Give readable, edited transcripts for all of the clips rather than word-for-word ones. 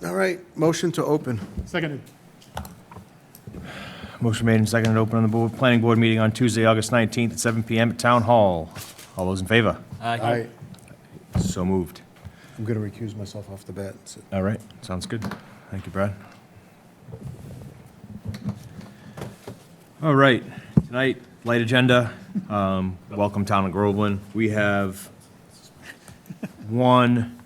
All right, motion to open. Seconded. Motion made and seconded to open on the planning board meeting on Tuesday, August 19th at 7 PM at Town Hall. All those in favor? Aye. So moved. I'm going to recuse myself off the bat. All right, sounds good. Thank you, Brad. All right, tonight, light agenda. Welcome, Town of Groveland. We have one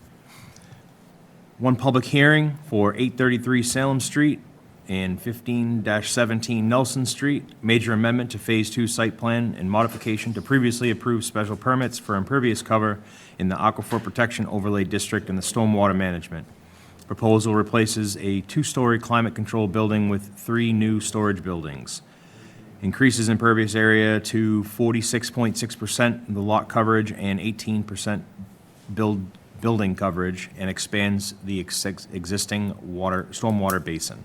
public hearing for 833 Salem Street and 15-17 Nelson Street, major amendment to Phase 2 site plan and modification to previously approved special permits for impervious cover in the Aquifer Protection Overlay District and the Stormwater Management. Proposal replaces a two-story climate-controlled building with 3 new storage buildings. Increases impervious area to 46.6% of the lot coverage and 18% building coverage, and expands the existing stormwater basin.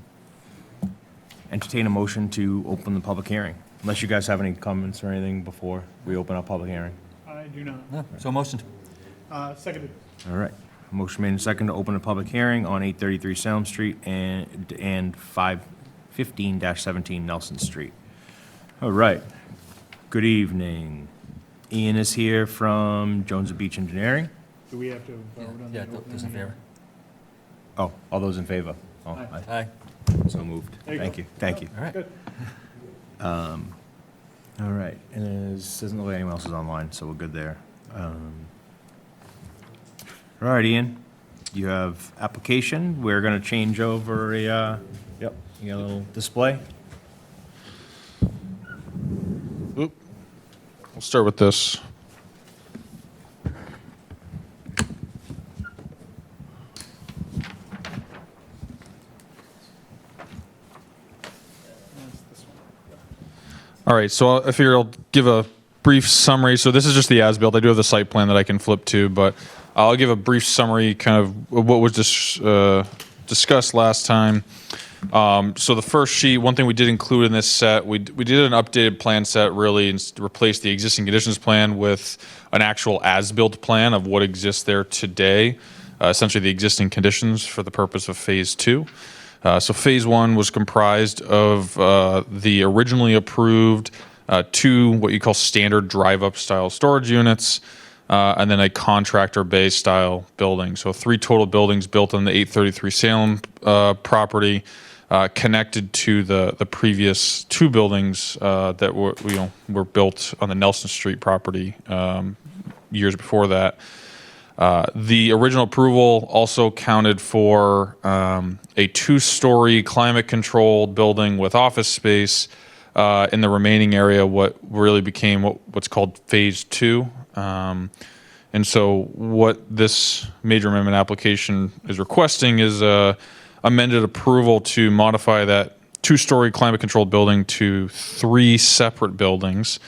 Entertain a motion to open the public hearing, unless you guys have any comments or anything before we open up public hearing. I do not. No, so motioned. Seconded. All right. Motion made and second to open a public hearing on 833 Salem Street and 15-17 Nelson Street. All right. Good evening. Ian is here from Jones Beach Engineering. Do we have to vote on Yeah, the opening? those in favor. Oh, all those in favor? Oh, Aye. aye. Aye. So moved. There you Thank go. you. Thank you. All right. Good. All right. And doesn't look like anyone else is online, so we're good there. All right, Ian. You have application. We're going to change over a, yep, you got a little display. We'll start with this. That's this one. All right, so I figure I'll give a brief summary. So this is just the as-built. I do have the site plan that I can flip to, but I'll give a brief summary kind of what was discussed last time. So the first sheet, one thing we did include in this set, we did an updated plan set really and replaced the existing conditions plan with an actual as-built plan of what exists there today, essentially the existing conditions for the purpose of Phase 2. So Phase 1 was comprised of the originally approved 2 what you call standard drive-up style storage units, and then a contractor bay style building. So 3 total buildings built on the 833 Salem property, connected to the previous 2 buildings that were built on the Nelson Street property years before that. The original approval also counted for a 2-story climate-controlled building with office space in the remaining area, what really became what's called Phase 2. And so what this major amendment application is requesting is amended approval to modify that 2-story climate-controlled building to 3 separate buildings.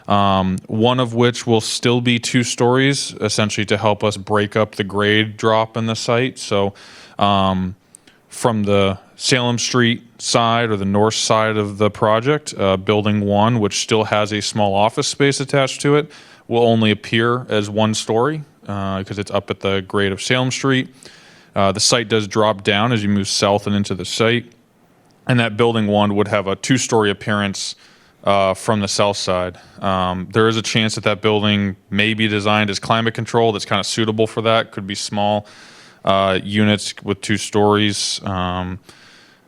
One of which will still be 2 stories, essentially to help us break up the grade drop in the site. So from the Salem Street side or the north side of the project, building 1, which still has a small office space attached to it, will only appear as 1 story because it's up at the grade of Salem Street. The site does drop down as you move south and into the site. And that building 1 would have a 2-story appearance from the south side. There is a chance that building may be designed as climate controlled. It's kind of suitable for that. Could be small units with 2 stories.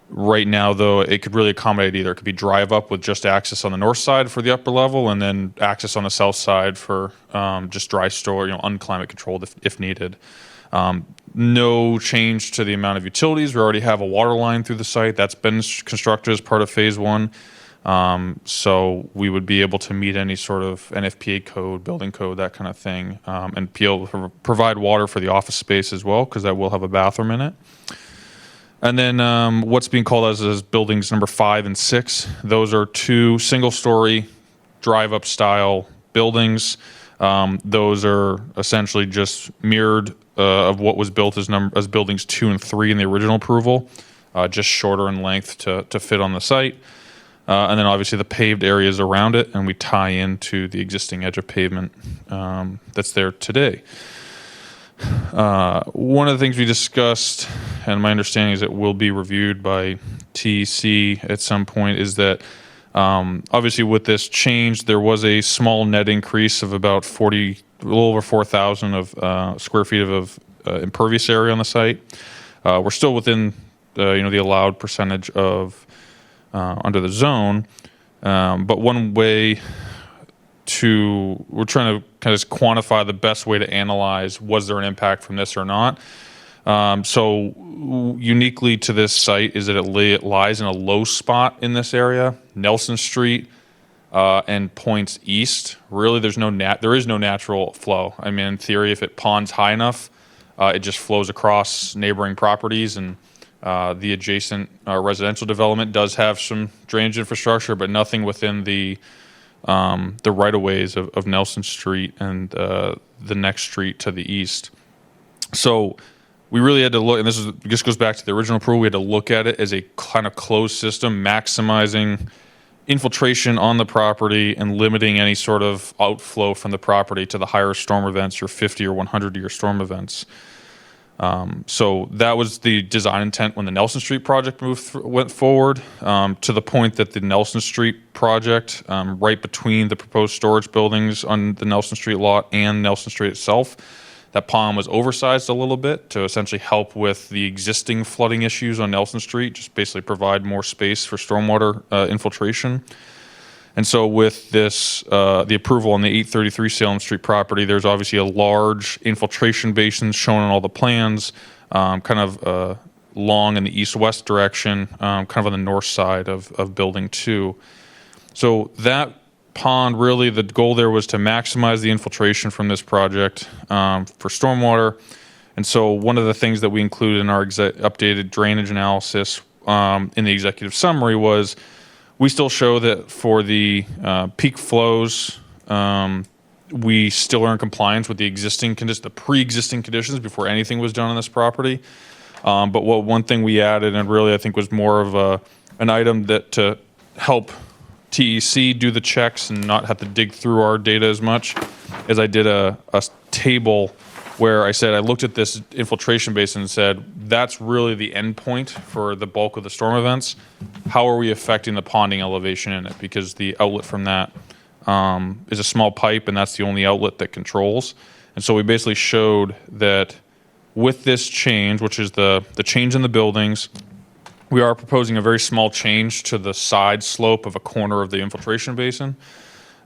Right now, though, it could really accommodate either. It could be drive up with just access on the north side for the upper level, and then access on the south side for just dry store, unclimate controlled if needed. No change to the amount of utilities. We already have a water line through the site that's been constructed as part of Phase 1. So we would be able to meet any sort of NFPA code, building code, that kind of thing, and be able to provide water for the office space as well, because that will have a bathroom in it. And then what's being called as buildings number 5 and 6. Those are 2 single-story drive-up style buildings. Those are essentially just mirrored of what was built as buildings 2 and 3 in the original approval, just shorter in length to fit on the site. And then obviously the paved areas around it, and we tie into the existing edge of pavement that's there today. One of the things we discussed, and my understanding is it will be reviewed by TEC at some point, is that obviously with this change, there was a small net increase of about a little over 4,000 of square feet of impervious area on the site. We're still within the allowed percentage of under the zone, but one way we're trying to kind of quantify the best way to analyze, was there an impact from this or not? So uniquely to this site is that it lies in a low spot in this area, Nelson Street, and points east. Really, there is no natural flow. I mean, in theory, if it ponds high enough, it just flows across neighboring properties, and the adjacent residential development does have some drainage infrastructure, but nothing within the right-of-ways of Nelson Street and the next street to the east. So we really had to look, and this goes back to the original approval, we had to look at it as a kind of closed system, maximizing infiltration on the property and limiting any sort of outflow from the property to the higher storm events, your 50 or 100-year storm events. So that was the design intent when the Nelson Street project went forward, to the point that the Nelson Street project, right between the proposed storage buildings on the Nelson Street lot and Nelson Street itself, that pond was oversized a little bit to essentially help with the existing flooding issues on Nelson Street, just basically provide more space for stormwater infiltration. And so with this, the approval on the 833 Salem Street property, there's obviously a large infiltration basin shown on all the plans, kind of long in the east-west direction, kind of on the north side of Building 2. So that pond, really, the goal there was to maximize the infiltration from this project for stormwater. And so one of the things that we included in our updated drainage analysis in the executive summary was, we still show that for the peak flows, we still are in compliance with the existing conditions, the pre-existing conditions before anything was done on this property. But one thing we added, and really I think was more of an item that to help TEC do the checks and not have to dig through our data as much, is I did a table where I said, I looked at this infiltration basin and said, that's really the end point for the bulk of the storm events. How are we affecting the ponding elevation in it? Because the outlet from that is a small pipe, and that's the only outlet that controls. And so we basically showed that with this change, which is the change in the buildings, we are proposing a very small change to the side slope of a corner of the infiltration basin.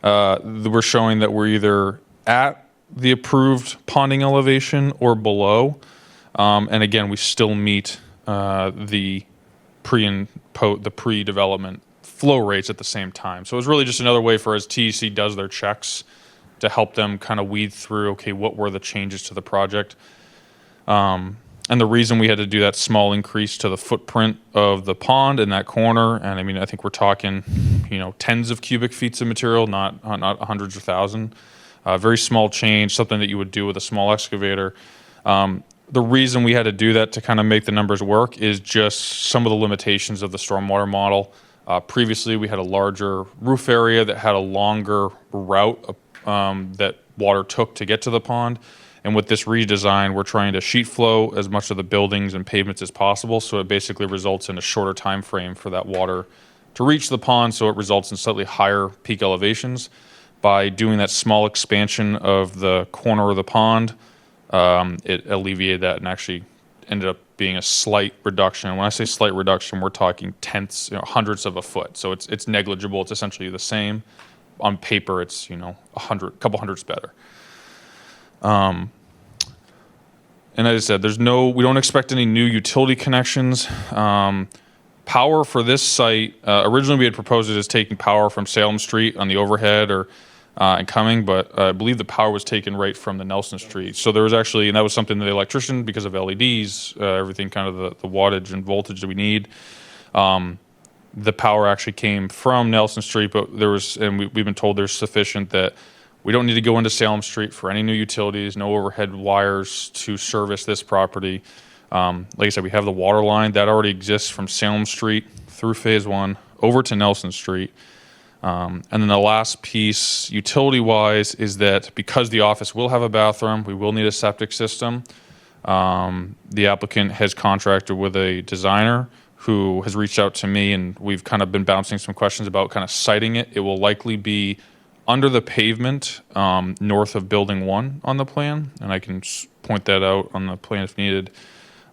We're showing that we're either at the approved ponding elevation or below. And again, we still meet the pre-development flow rates at the same time. So it was really just another way for, as TEC does their checks, to help them kind of weed through, okay, what were the changes to the project? And the reason we had to do that small increase to the footprint of the pond in that corner, and I mean, I think we're talking, tens of cubic feet of material, not hundreds or thousands. Very small change, something that you would do with a small excavator. The reason we had to do that to kind of make the numbers work is just some of the limitations of the stormwater model. Previously, we had a larger roof area that had a longer route that water took to get to the pond. And with this redesign, we're trying to sheet flow as much of the buildings and pavements as possible. So it basically results in a shorter time frame for that water to reach the pond. So it results in slightly higher peak elevations. By doing that small expansion of the corner of the pond, it alleviated that and actually ended up being a slight reduction. And when I say slight reduction, we're talking tenths, hundredths of a foot. So it's negligible. It's essentially the same. On paper, it's a couple hundredths better. And as I said, we don't expect any new utility connections. Power for this site, originally we had proposed it as taking power from Salem Street on the overhead and coming, but I believe the power was taken right from the Nelson Street. So there was actually, and that was something that the electrician, because of LEDs, everything kind of the wattage and voltage that we need, the power actually came from Nelson Street, but there was, and we've been told there's sufficient that we don't need to go into Salem Street for any new utilities, no overhead wires to service this property. Like I said, we have the water line that already exists from Salem Street through Phase 1 over to Nelson Street. And then the last piece, utility-wise, is that because the office will have a bathroom, we will need a septic system. The applicant has contracted with a designer who has reached out to me, and we've kind of been bouncing some questions about kind of siting it. It will likely be under the pavement, north of Building 1 on the plan, and I can point that out on the plan if needed.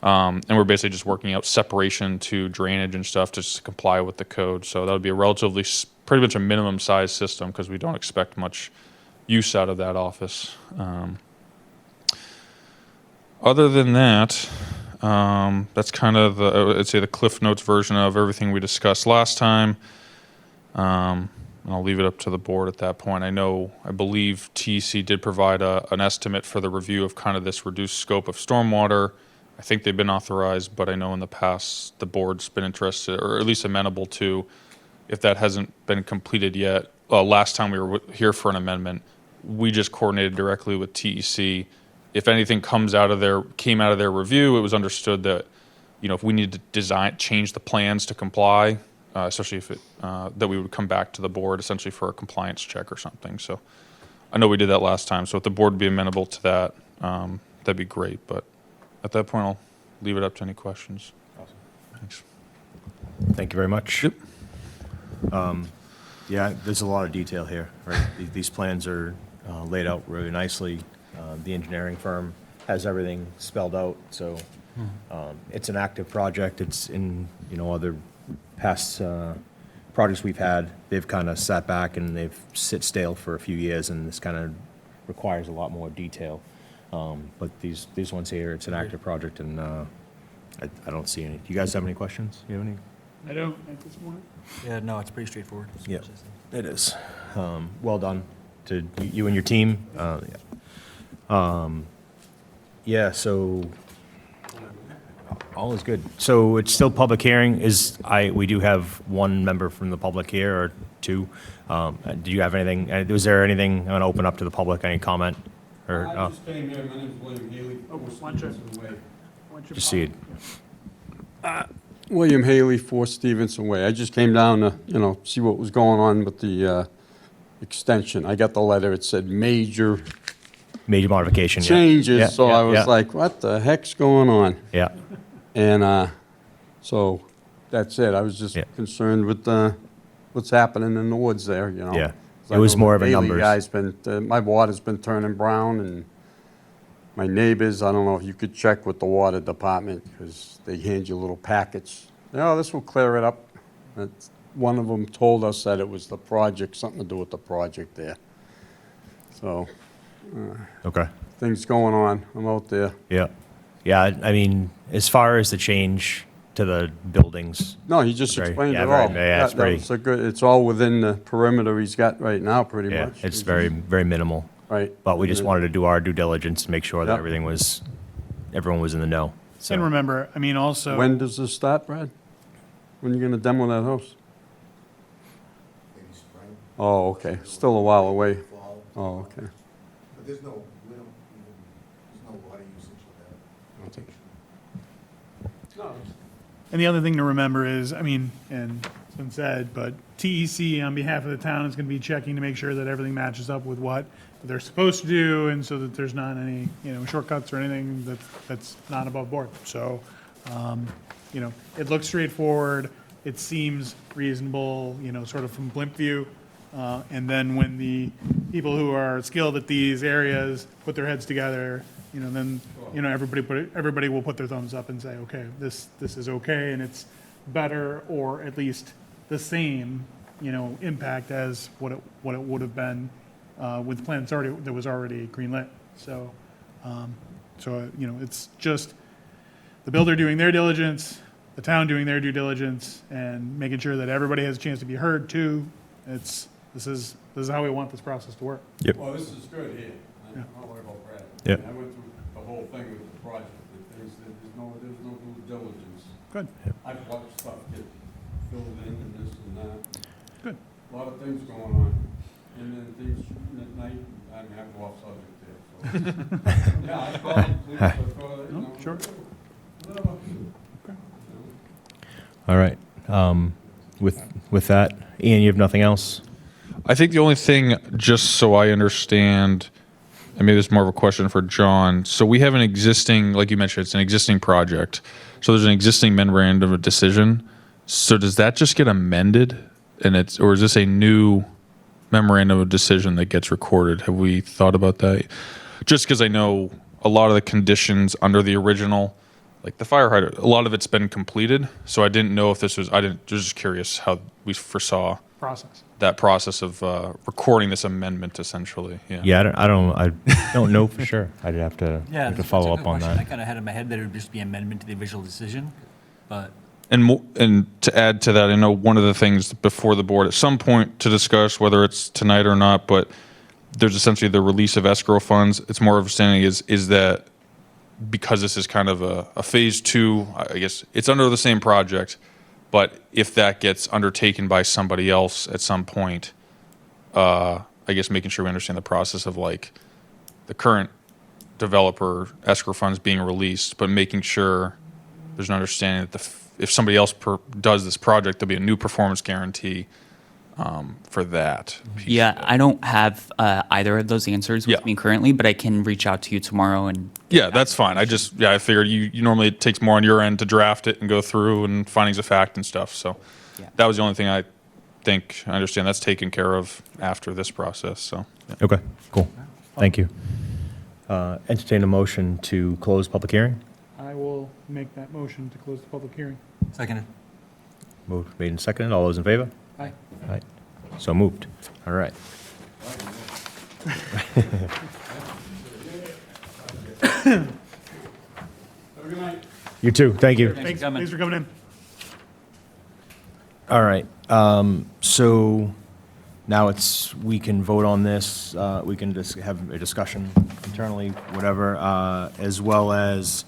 And we're basically just working out separation to drainage and stuff just to comply with the code. So that would be a relatively, pretty much a minimum size system because we don't expect much use out of that office. Other than that, that's kind of the, I'd say the Cliff Notes version of everything we discussed last time. I'll leave it up to the board at that point. I believe TEC did provide an estimate for the review of kind of this reduced scope of stormwater. I think they've been authorized, but I know in the past the board's been interested, or at least amenable to, if that hasn't been completed yet. Last time we were here for an amendment, we just coordinated directly with TEC. If anything came out of their review, it was understood that, if we need to change the plans to comply, especially if that we would come back to the board essentially for a compliance check or something. So I know we did that last time. So if the board would be amenable to that, that'd be great. But at that point, I'll leave it up to any questions. Awesome. Thanks. Thank you very much. Yep. Yeah, there's a lot of detail here, right? These plans are laid out really nicely. The engineering firm has everything spelled out, so it's an active project. It's in, other past projects we've had, they've kind of sat back and they've sit stale for a few years, and this kind of requires a lot more detail. But these ones here, it's an active project, and I don't see any. Do you guys have any questions? You have any? I don't at this point. Yeah, no, it's pretty straightforward. Yep. It is. Well done to you and your team. Yeah, so all is good. So it's still public hearing. We do have one member from the public here, or two. Do you have anything? Was there anything I'm going to open up to the public? Any comment? Or I just came here, my name's William Haley. Oh, why don't you- just see it. William Haley, 4 Stevenson Way. I just came down to, see what was going on with the extension. I got the letter, it said major Major modification. Yeah. changes, Yeah, so yeah, I was yeah. like, what the heck's going on? Yeah. And so that's it. I was just Yeah. concerned with what's happening in the woods there, Yeah. 'Cause It I was know more the of a Haley numbers. guy's been, my water's been turning brown, and my neighbors, I don't know if you could check with the water department, because they hand you little packets. This will clear it up. One of them told us that it was the project, something to do with the project there. So, Okay. things going on. I'm out there. Yeah. Yeah. I mean, as far as the change to the buildings, No, he just Very- explained yeah, it very- all. yeah, it's That pretty- was a good, it's all within the perimeter he's got right now, pretty yeah, much. it's very, very minimal. Right. But we just wanted to do our due diligence to make sure that Yep. everyone was in the know. So, And remember, I mean, also. When does this start, Brad? When are you gonna demo that house? Maybe spring, Oh, okay, still a while away. fall, Oh, okay. but there's no water usage of that. And the other thing to remember is, I mean, and it's been said, but TEC on behalf of the town is going to be checking to make sure that everything matches up with what they're supposed to do, and so that there's not any, shortcuts or anything that's not above board. So, it looks straightforward. It seems reasonable, sort of from blimp view. And then when the people who are skilled at these areas put their heads together, then, everybody will put their thumbs up and say, okay, this is okay, and it's better, or at least the same, impact as what it would have been with the plan that was already greenlit. So, it's just the builder doing their diligence, the town doing their due diligence, and making sure that everybody has a chance to be heard too. This is how we want this process to work. Well, this is good here. I'm not worried about Brad. Yep. I went through the whole thing with the project. There's no due diligence. Good. I've watched stuff get filled in and this and that. Good. A lot of things going on. And then things shooting at night, I mean, I go off subject there, so. Yeah, I called the police, I called, No, sure. Whatever. all right. With that, Ian, you have nothing else? I think the only thing, just so I understand, and maybe this is more of a question for John. So we have an existing, like you mentioned, it's an existing project. So there's an existing memorandum of decision. So does that just get amended, or is this a new memorandum of decision that gets recorded? Have we thought about that? Just because I know a lot of the conditions under the original, like the fire hydrant, a lot of it's been completed. So I didn't know if this was, just curious how we foresaw Process. that process of recording this amendment, essentially. Yeah. Yeah, I don't know for sure. I'd have to Yeah, have to that's a follow good up on question. I that. kind of had in my head that it would just be amendment to the original decision, but And to add to that, I know one of the things before the board at some point to discuss, whether it's tonight or not, but there's essentially the release of escrow funds. It's more of understanding is that because this is kind of a phase two, I guess it's under the same project, but if that gets undertaken by somebody else at some point, I guess making sure we understand the process of like the current developer escrow funds being released, but making sure there's an understanding that if somebody else does this project, there'll be a new performance guarantee for that. piece Yeah, of it. I don't have either of those answers with Yeah. me currently, but I can reach out to you tomorrow and. Yeah, that's fine. I figured you normally it takes more on your end to draft it and go through and findings of fact and stuff. So Yeah. that was the only thing I understand that's taken care of after this process. So yeah. Okay, cool. Thank you. Entertain a motion to close public hearing. I will make that motion to close the public hearing. seconded. Moved, made and seconded. All those in favor? Aye. Aye. So moved. All right. Have a good night. You too. Thank you. Thanks, coming. thanks for coming in. All right. So now we can vote on this. We can just have a discussion internally, whatever, as well as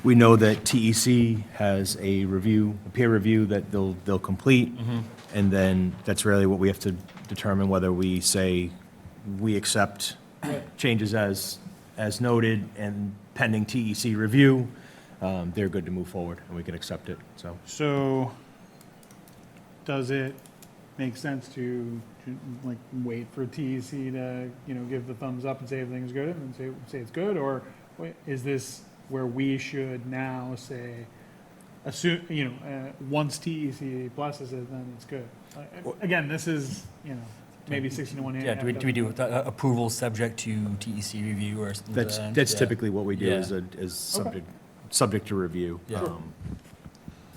we know that TEC has a peer review that they'll complete. And then that's really what we have to determine whether we say we accept changes as noted and pending TEC review. They're good to move forward and we can accept it, so. So, does it make sense to like wait for TEC to, give the thumbs up and say everything's good and then say it's good? Or is this where we should now say, assume, once TEC blesses it, then it's good? Again, this is, maybe 60 to 1 hand. Yeah, do we do approval subject to TEC review or something? like That's that? that's Yeah. typically what we do Yeah. is subject to review. Yeah.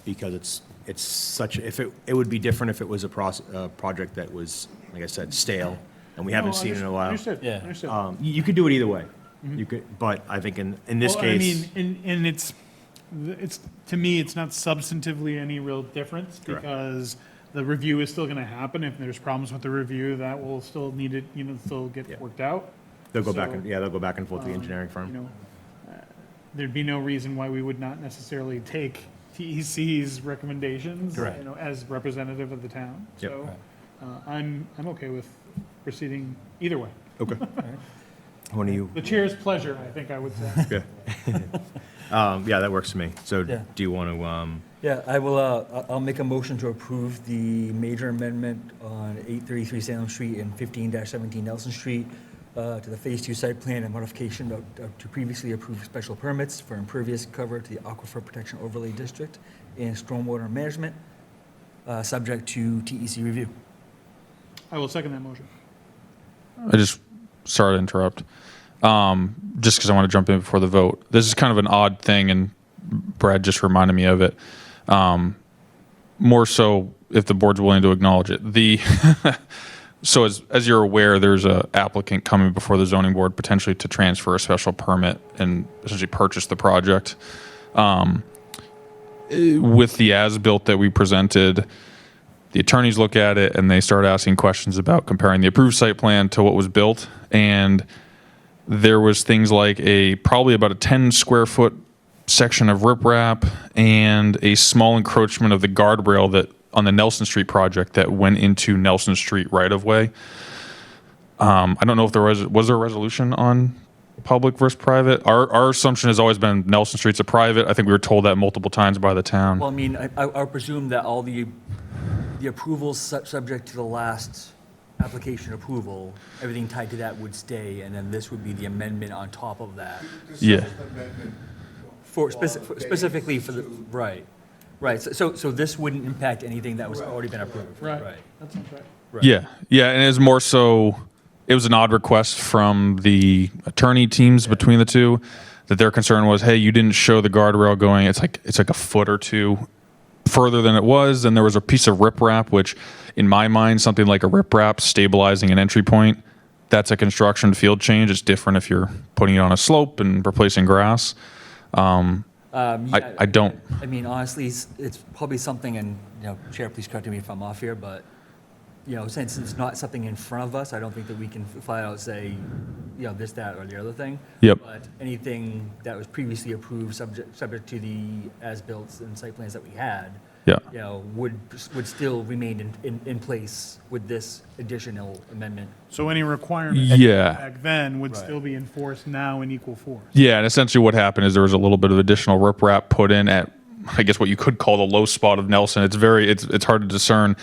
Because it's such, it would be different if it was a project that was, like I said, stale, and we haven't seen it in a while. Understood, Yeah. understood. You could do it either way. You could, but I think in this Well, case. I mean, and it's, to me, it's not substantively any real difference Correct. because the review is still gonna happen. If there's problems with the review, that will still need it, still Yeah. get worked out. They'll go back so, and, they'll go back and forth to the engineering firm. There'd be no reason why we would not necessarily take TEC's recommendations, Correct. as representative of the town. Yep. So, I'm okay with proceeding either way. Okay. When are you, The chair's pleasure, I think I would say. yeah, that works for me. So Yeah. do you want to, Yeah, I'll make a motion to approve the major amendment on 833 Salem Street and 15-17 Nelson Street to the Phase 2 site plan and modification to previously approved special permits for impervious cover to the Aquifer Protection Overlay District and stormwater management, subject to TEC review. I will second that motion. Sorry to interrupt. Just because I want to jump in before the vote. This is kind of an odd thing, and Brad just reminded me of it. More so if the board's willing to acknowledge it. So as you're aware, there's a applicant coming before the zoning board potentially to transfer a special permit and essentially purchase the project. With the as-built that we presented, the attorneys look at it and they start asking questions about comparing the approved site plan to what was built. And there was things like probably about a 10 square foot section of riprap and a small encroachment of the guardrail that on the Nelson Street project that went into Nelson Street right of way. I don't know if there was there a resolution on public versus private? Our assumption has always been Nelson Street's a private. I think we were told that multiple times by the town. Well, I mean, I presume that all the approvals subject to the last application approval, everything tied to that would stay, and then this would be the amendment on top of that. This Yeah. is the amendment For Well, specifically for the, right, right. So this wouldn't impact anything that was already been approved. Right. That sounds right. Right. Yeah, yeah, and it was more so, it was an odd request from the attorney teams between the two, that their concern was, hey, you didn't show the guardrail going, it's like a foot or two further than it was, and there was a piece of riprap, which, in my mind, something like a riprap stabilizing an entry point, that's a construction field change. It's different if you're putting it on a slope and replacing grass. Yeah, I don't, I mean, honestly, it's probably something, and, you know, Chair, please correct me if I'm off here, but, you know, since it's not something in front of us, I don't think that we can flat out say, you know, this, that, or the other thing. Yep. But anything that was previously approved, subject to the as-built and site plans that we had, yeah. you know, would still remain in place with this additional amendment. So any requirement Yeah. back then would Right. still be enforced now in equal force. Yeah, and essentially what happened is there was a little bit of additional riprap put in at, I guess what you could call the low spot of Nelson. It's hard to discern.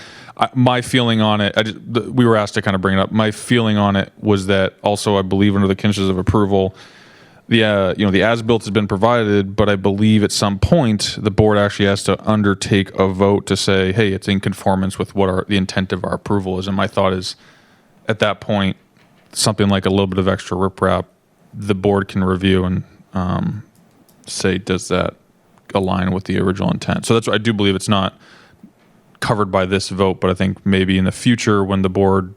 My feeling on it, we were asked to kind of bring it up. My feeling on it was that also, I believe under the conditions of approval, the as-built has been provided, but I believe at some point the board actually has to undertake a vote to say, hey, it's in conformance with what the intent of our approval is. And my thought is, at that point, something like a little bit of extra riprap, the board can review and say, does that align with the original intent? So that's why I do believe it's not covered by this vote, but I think maybe in the future when the board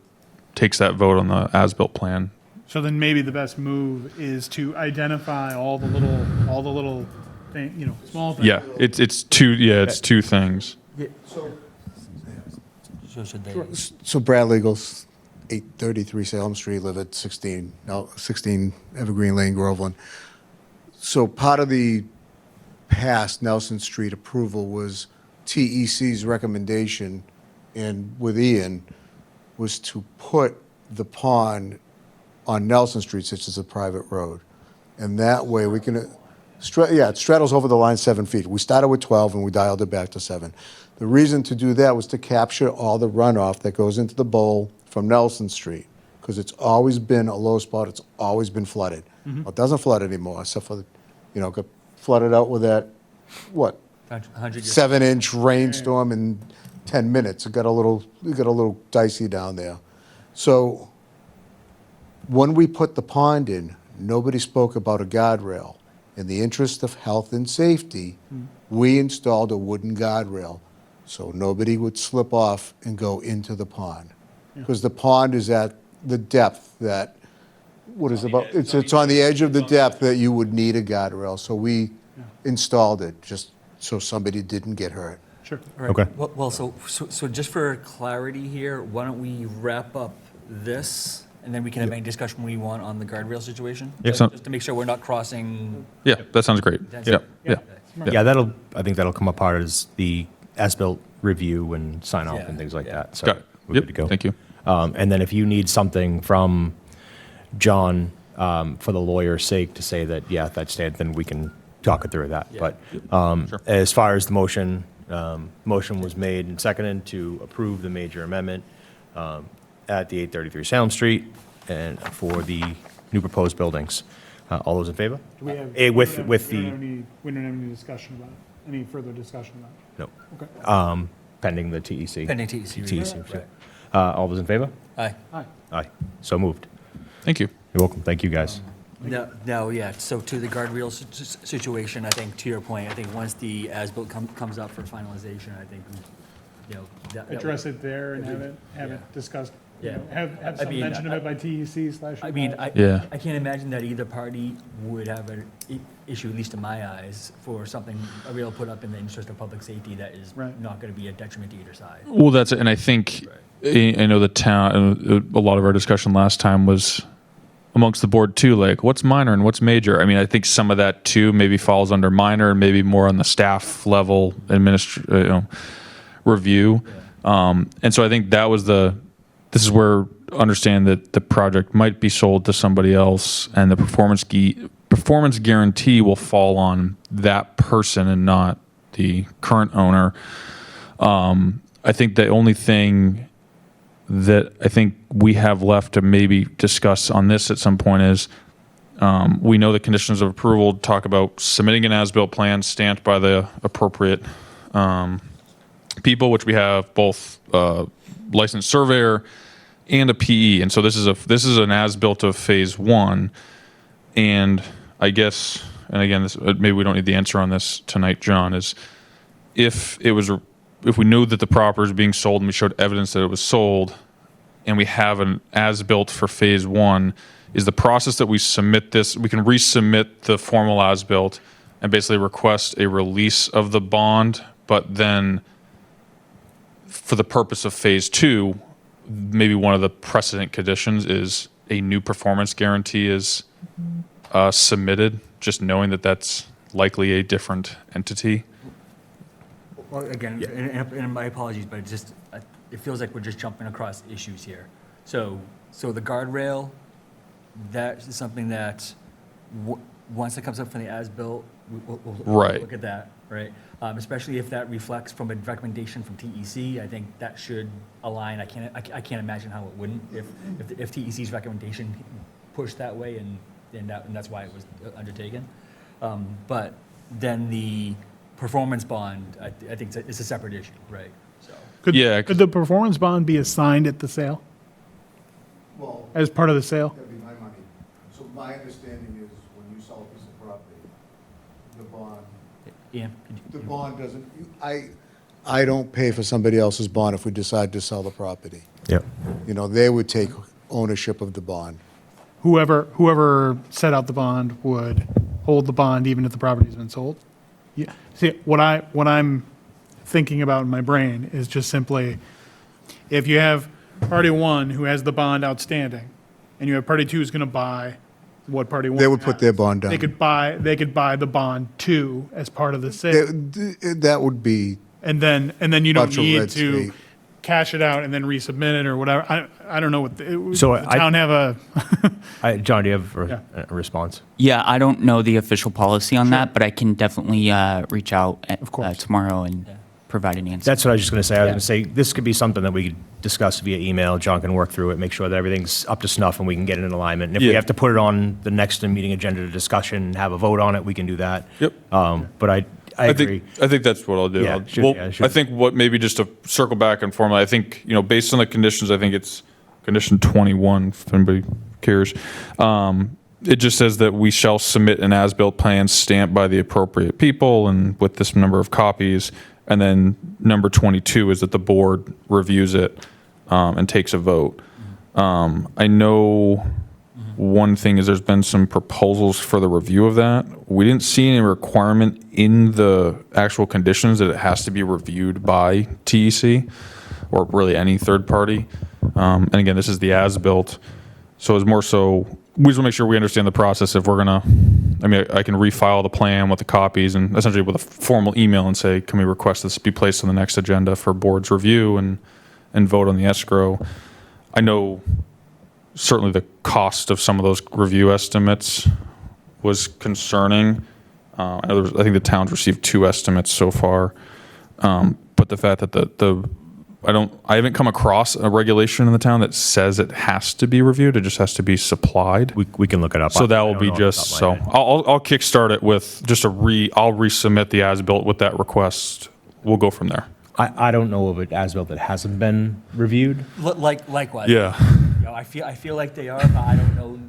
takes that vote on the as-built plan. So then maybe the best move is to identify all the little thing, small things. Yeah, it's two things. So should they? So Brad Legals, 833 Salem Street, live at 16 Evergreen Lane, Groveland. So part of the past Nelson Street approval was TEC's recommendation, and with Ian, was to put the pond on Nelson Street, since it's a private road. And that way we can, it straddles over the line 7 feet. We started with 12 and we dialed it back to 7. The reason to do that was to capture all the runoff that goes into the bowl from Nelson Street, because it's always been a low spot, it's always been flooded. Well, it doesn't flood anymore, except for, got flooded out with that, 100 years. 7-inch rainstorm in 10 minutes. It got a little dicey down there. So when we put the pond in, nobody spoke about a guardrail. In the interest of health and safety, we installed a wooden guardrail so nobody would slip off and go into the pond. Because the pond is at the depth that, it's on the edge of the depth that you would need a guardrail. So we installed it just so somebody didn't get hurt. Sure. All right. Okay. Well, so just for clarity here, why don't we wrap up this, and then we can have any discussion we want on the guardrail situation? Yeah, so- Just to make sure we're not crossing. Yeah, that sounds great. That's Yeah, it. yeah. Yeah, I think that'll come apart as the as-built review and sign off Yeah, and things like yeah. that. So Got it. we're Yep, good to go. thank you. And then if you need something from John for the lawyer's sake to say that, yeah, that's stand, then we can talk it through that. Yeah. But as far as the motion was made and seconded to approve the major amendment at the 833 Salem Street and for the new proposed buildings. All those in favor? Do we have? With we the, don't have any discussion about it, any further discussion about no, it? Okay. Pending the TEC. Pending TEC review. TEC. Right. All those in favor? Aye. Hi. Aye. So moved. Thank you. You're welcome. Thank you, guys. Now, yeah, so to the guardrail situation, I think, to your point, I think once the as-built comes up for finalization, I think, that. Address it there and have it Yeah. discussed, Yeah. have I some mean, mention of it by TEC / I mean, Yeah. I can't imagine that either party would have an issue, at least in my eyes, for something, a rail put up in the interest of public safety that is Right. not going to be a detriment to either side. Well, that's it. And I think, I know the town, a lot of our discussion last time was amongst the board too, like what's minor and what's major. I mean, I think some of that too maybe falls under minor and maybe more on the staff level review. And so I think that was this is where understand that the project might be sold to somebody else and the performance guarantee will fall on that person and not the current owner. I think the only thing that I think we have left to maybe discuss on this at some point is, we know the conditions of approval talk about submitting an as-built plan stamped by the appropriate people, which we have both licensed surveyor and a PE. And so this is an as-built of phase one. And I guess, and again, maybe we don't need the answer on this tonight, John, is if we knew that the property is being sold and we showed evidence that it was sold and we have an as-built for phase one, is the process that we submit this, we can resubmit the formal as-built and basically request a release of the bond, but then for the purpose of phase two, maybe one of the precedent conditions is a new performance guarantee is submitted, just knowing that that's likely a different entity. Well, again, and my apologies, but it feels like we're just jumping across issues here. So the guardrail, that is something that, once it comes up from the as-built, we'll Right. look at that, right? Especially if that reflects from a recommendation from TEC, I think that should align. I can't imagine how it wouldn't if TEC's recommendation pushed that way, and that's why it was undertaken. But then the performance bond, I think it's a separate issue, right? So. Could the performance bond be assigned at the sale, Well, as part of the sale? that'd be my money. So my understanding is when you sell a piece of property, the bond, Ian? the bond doesn't, I don't pay for somebody else's bond if we decide to sell the property. Yep. You know, they would take ownership of the bond. Whoever set out the bond would hold the bond even if the property's been sold? Yeah. See, what I'm thinking about in my brain is just simply, if you have party one who has the bond outstanding, and you have party two who's going to buy what party one They would put has, their bond down. They could buy the bond two as part of the sale, That would be, and then you don't Bunch of need red to tape. cash it out and then resubmit it or whatever. I don't know what So the town have a. John, do you have Yeah. a response? Yeah, I don't know the official policy on that, but I can definitely reach out course. tomorrow and provide an answer. That's what I was just going to say. I was going to say, this could be something that we could discuss via email. John can work through it, make sure that everything's up to snuff and we can get it in alignment. And if we Yeah. have to put it on the next meeting agenda to discussion and have a vote on it, we can do that. Yep. But I agree. I think that's what I'll do. Yeah, I'll- should- well, yeah, should- I think what maybe just to circle back and formally, I think, based on the conditions, I think it's condition 21, if anybody cares. It just says that we shall submit an as-built plan stamped by the appropriate people and with this number of copies. And then number 22 is that the board reviews it and takes a vote. I know one thing is there's been some proposals for the review of that. We didn't see any requirement in the actual conditions that it has to be reviewed by TEC or really any third party. And again, this is the as-built. So it's more so, we just want to make sure we understand the process if we're going to, I can refile the plan with the copies and essentially with a formal email and say, can we request this be placed on the next agenda for board's review and vote on the escrow? I know certainly the cost of some of those review estimates was concerning. I think the town's received 2 estimates so far. But the fact that I haven't come across a regulation in the town that says it has to be reviewed. It just has to be supplied. We can look it up. So that I will don't be know off the just, top so of my head. I'll kickstart it with just I'll resubmit the as-built with that request. We'll go from there. I don't know of it as-built that hasn't been reviewed. Likewise. Yeah. I feel like they are, but I don't know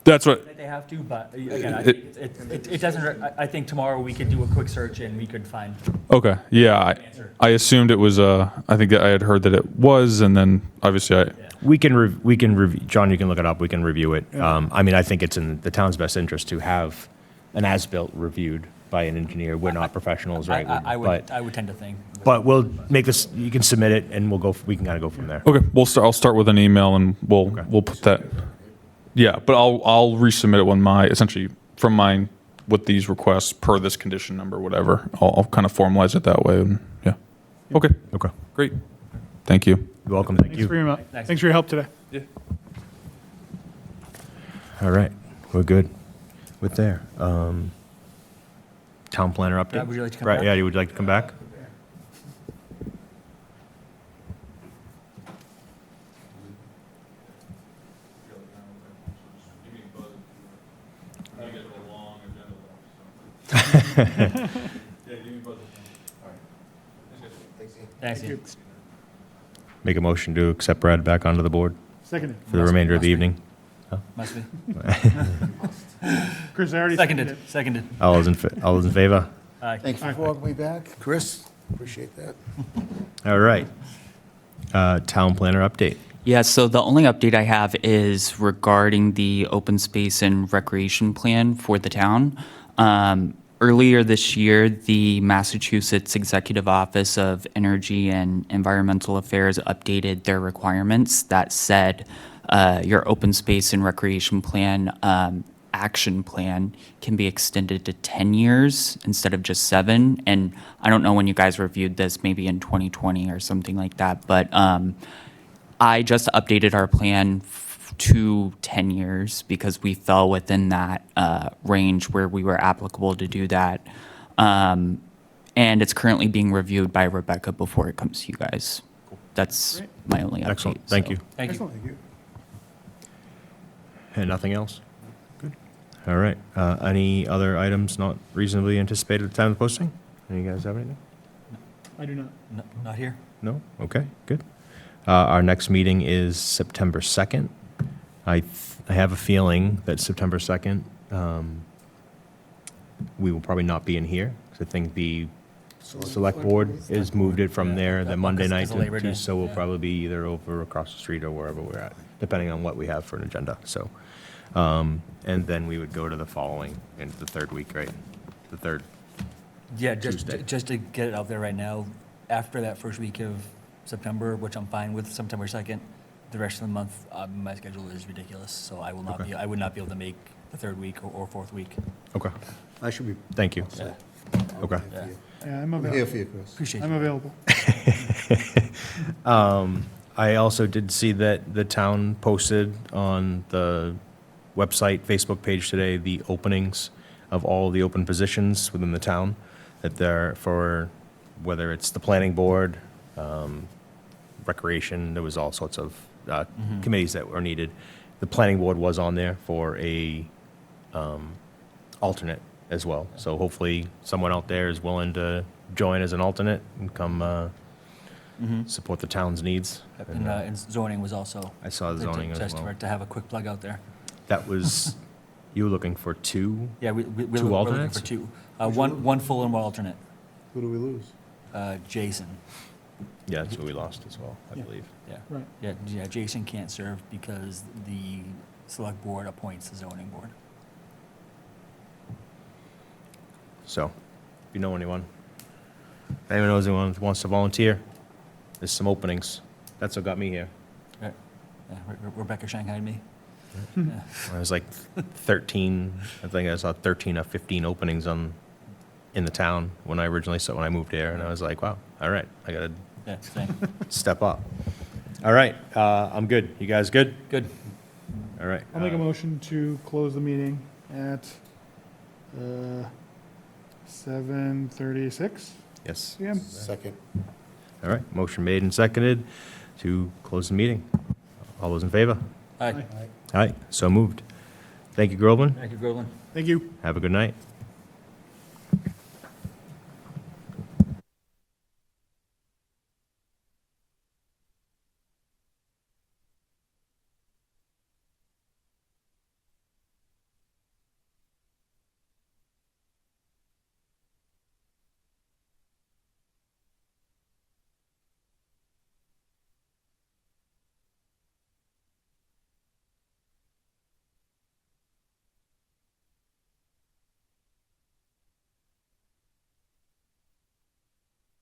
That's what, that they have to. But again, I think it doesn't. I think tomorrow we could do a quick search and we could find. okay. Yeah. Answer. I assumed it was, I think I had heard that it was, and then obviously We can review, John, you can look it up, we can review it. I think it's in the town's best interest to have an as-built reviewed by an engineer. We're not professionals, right? I would tend to think. But we'll make this, you can submit it and we can kind of go from there. Okay, I'll start with an email and we'll put that. Yeah, but I'll resubmit it when essentially from mine with these requests per this condition number, whatever. I'll kind of formalize it that way. And yeah. Okay, Okay. great. Thank you. You're welcome, thank Thanks you. thanks for your help today. All right, we're good with there. Town planner update? Brad, would you like to come Right, back? yeah, you would like to come back? Thanks, Ian. Make a motion to accept Brad back onto the board Seconded. for the remainder of the Must be. evening. Must be. Chris, I already seconded it. Seconded. All those in favor? Aye. Thanks for welcoming me back. Chris, appreciate that. All right. Town planner update. Yeah, so the only update I have is regarding the open space and recreation plan for the town. Earlier this year, the Massachusetts Executive Office of Energy and Environmental Affairs updated their requirements that said your open space and recreation plan action plan can be extended to 10 years instead of just 7. And I don't know when you guys reviewed this, maybe in 2020 or something like that, but I just updated our plan to 10 years because we fell within that range where we were applicable to do that. And it's currently being reviewed by Rebecca before it comes to you guys. That's my only update. Excellent. Thank so. you. Thank you. Excellent. Thank you. And nothing else? Good. All right. Any other items not reasonably anticipated at the time of posting? Any guys have anything? I do not. No, not here? No? Okay, good. Our next meeting is September 2nd. I have a feeling that September 2nd, we will probably not be in here, because I think the select board is moved it from there, the Monday night Because of Labor Day, so we'll yeah. probably be either over across the street or wherever we're at, depending on what we have for an agenda, so. And then we would go to the following, into the third week, right? The third, Yeah, just Tuesday. to get it out there right now, after that first week of September, which I'm fine with, September 2nd, the rest of the month, my schedule is ridiculous, so I will not Okay. be, I would not be able to make the third week or fourth week. okay, I should be. thank you. Yeah. Okay. Yeah. Yeah, I'm I'm here available. for you, Chris. Appreciate I'm you. available. I also did see that the town posted on the website, Facebook page today, the openings of all the open positions within the town, that they're for, whether it's the planning board, recreation, there was all sorts of committees that were needed. The planning board was on there for a alternate as well. So hopefully someone out there is willing to join as an alternate and come support the town's needs. And zoning was also. I saw the zoning as Just well. for to have a quick plug out there. That was, you were looking for 2? Yeah, we're Two looking alternates? for 2. One full and one alternate. Who do we lose? Jason. Yeah, that's what we lost as well, I Yeah. believe. Yeah. Right. Yeah, Jason can't serve because the select board appoints the zoning board. So, if you know anyone, if anyone knows anyone who wants to volunteer, there's some openings. That's what got me here. Yeah, Rebecca shanghaied me. Yeah. I was like 13, I think I saw 13 or 15 openings in the town when I moved here, and I was like, wow, all right, I gotta Yeah, same. step up. All right, I'm good. You guys good? Good. All right. I'll make a motion to close the meeting at 7:36 Yes. p.m. Second. All right, motion made and seconded to close the meeting. All those in favor? Aye. Aye, so moved. Thank you, Groveland. Thank you, Groveland. Thank you. Have a good night.